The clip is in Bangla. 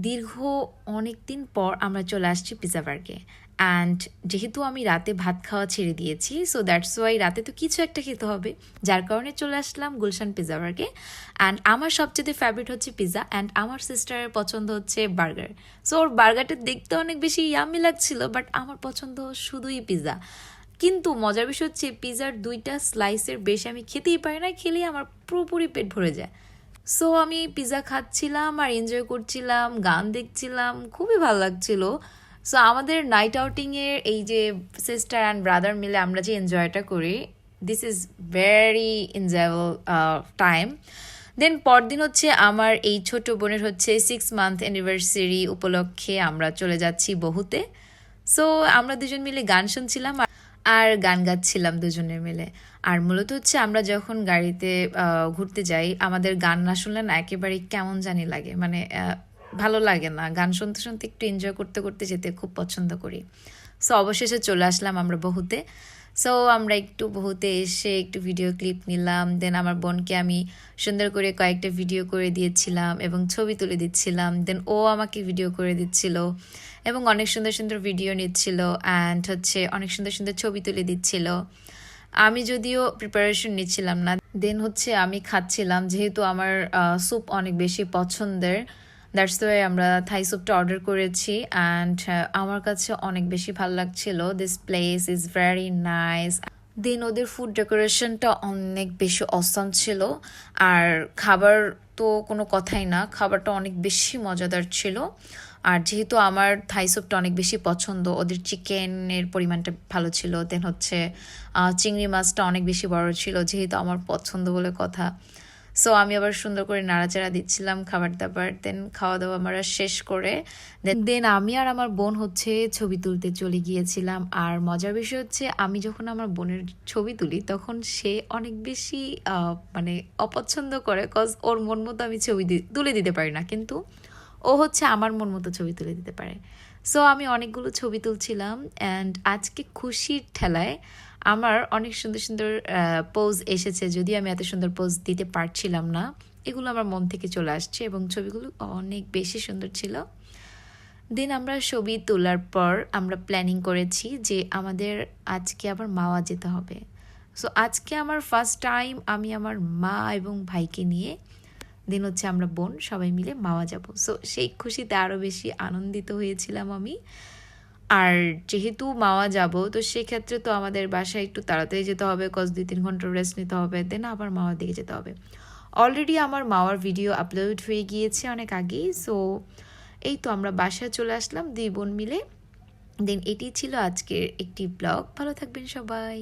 দীর্ঘ অনেক দিন পর আমরা চলে আসছি পিৎজা বার্গে। অ্যান্ড যেহেতু আমি রাতে ভাত খাওয়া ছেড়ে দিয়েছি, সো দ্যাটস ওয়াই রাতে তো কিছু একটা খেতে হবে, যার কারণে চলে আসলাম গুলশান পিৎজা বার্গে। অ্যান্ড আমার সবচেয়ে ফেভারিট হচ্ছে পিৎজা, অ্যান্ড আমার সিস্টারের পছন্দ হচ্ছে বার্গার। সো ওর বার্গারটা দেখতে অনেক বেশি ইয়ামি লাগছিল, বাট আমার পছন্দ শুধুই পিৎজা। কিন্তু মজার বিষয় হচ্ছে পিৎজার 2টা স্লাইসের বেশি আমি খেতেই পারি না, খেলেই আমার পুরোপুরি পেট ভরে যায়। সো আমি পিৎজা খাচ্ছিলাম আর এনজয় করছিলাম, গান দেখছিলাম, খুবই ভালো লাগছিল। সো আমাদের নাইট আউটিংয়ের এই যে সিস্টার অ্যান্ড ব্রাদার মিলে আমরা যে এনজয়টা করি, this is very enjoyable time. Then পরদিন হচ্ছে আমার এই ছোট বোনের হচ্ছে 6 মান্থ অ্যানিভার্সারি উপলক্ষে আমরা চলে যাচ্ছি বহুতে। সো আমরা দুজন মিলে গান শুনছিলাম আর গান গাচ্ছিলাম দুজনে মিলে। আর মূলত হচ্ছে আমরা যখন গাড়িতে ঘুরতে যাই, আমাদের গান না শুনলে না একেবারেই কেমন জানি লাগে, মানে ভালো লাগে না। গান শুনতে শুনতে একটু এনজয় করতে করতে যেতে খুব পছন্দ করি। সো অবশেষে চলে আসলাম আমরা বহুতে। সো আমরা একটু বহুতে এসে একটু ভিডিও ক্লিপ নিলাম। দেন আমার বোনকে আমি সুন্দর করে কয়েকটা ভিডিও করে দিয়েছিলাম এবং ছবি তুলে দিচ্ছিলাম। দেন ও আমাকে ভিডিও করে দিচ্ছিল এবং অনেক সুন্দর সুন্দর ভিডিও নিচ্ছিল অ্যান্ড হচ্ছে অনেক সুন্দর সুন্দর ছবি তুলে দিচ্ছিল। আমি যদিও প্রিপারেশন নিচ্ছিলাম না, দেন হচ্ছে আমি খাচ্ছিলাম, যেহেতু আমার স্যুপ অনেক বেশি পছন্দের। দ্যাটস ওয়াই আমরা থাই স্যুপটা অর্ডার করেছি অ্যান্ড আমার কাছে অনেক বেশি ভালো লাগছিল। This place is very nice. Then ওদের ফুড ডেকোরেশনটা অনেক বেশি অসাম ছিল। আর খাবার তো কোনো কথাই না, খাবারটা অনেক বেশি মজাদার ছিল। আর যেহেতু আমার থাই স্যুপটা অনেক বেশি পছন্দ, ওদের চিকেনের পরিমাণটা ভালো ছিল। দেন হচ্ছে চিংড়ি মাছটা অনেক বেশি বড় ছিল, যেহেতু আমার পছন্দ বলে কথা। সো আমি আবার সুন্দর করে নাড়াচাড়া দিচ্ছিলাম খাবার দাবার। দেন খাওয়া দাওয়া আমরা শেষ করে দেন আমি আর আমার বোন হচ্ছে ছবি তুলতে চলে গিয়েছিলাম। আর মজার বিষয় হচ্ছে আমি যখন আমার বোনের ছবি তুলি তখন সে অনেক বেশি মানে অপছন্দ করে, কজ ওর মন মতো আমি ছবি তুলে দিতে পারি না, কিন্তু ও হচ্ছে আমার মন মতো ছবি তুলে দিতে পারে। সো আমি অনেকগুলো ছবি তুলছিলাম অ্যান্ড আজকে খুশির ঠেলায় আমার অনেক সুন্দর সুন্দর পোজ এসেছে, যদিও আমি এত সুন্দর পোজ দিতে পারছিলাম না। এগুলো আমার মন থেকে চলে আসছে এবং ছবিগুলো অনেক বেশি সুন্দর ছিল। দেন আমরা ছবি তোলার পর আমরা প্ল্যানিং করেছি যে আমাদের আজকে আবার মাওয়া যেতে হবে। সো আজকে আমার ফার্স্ট টাইম আমি আমার মা এবং ভাইকে নিয়ে, দেন হচ্ছে আমরা বোন সবাই মিলে মাওয়া যাব। সো সেই খুশিতে আরও বেশি আনন্দিত হয়েছিলাম আমি। আর যেহেতু মাওয়া যাব, তো সেক্ষেত্রে তো আমাদের বাসায় একটু তাড়াতাড়ি যেতে হবে, কজ 2-3 ঘন্টা রেস্ট নিতে হবে, দেন আবার মাওয়ার দিকে যেতে হবে। অলরেডি আমার মাওয়ার ভিডিও আপলোড হয়ে গিয়েছে অনেক আগেই। সো এই তো আমরা বাসায় চলে আসলাম 2 বোন মিলে। দেন এটি ছিল আজকের একটি ব্লগ। ভালো থাকবেন সবাই।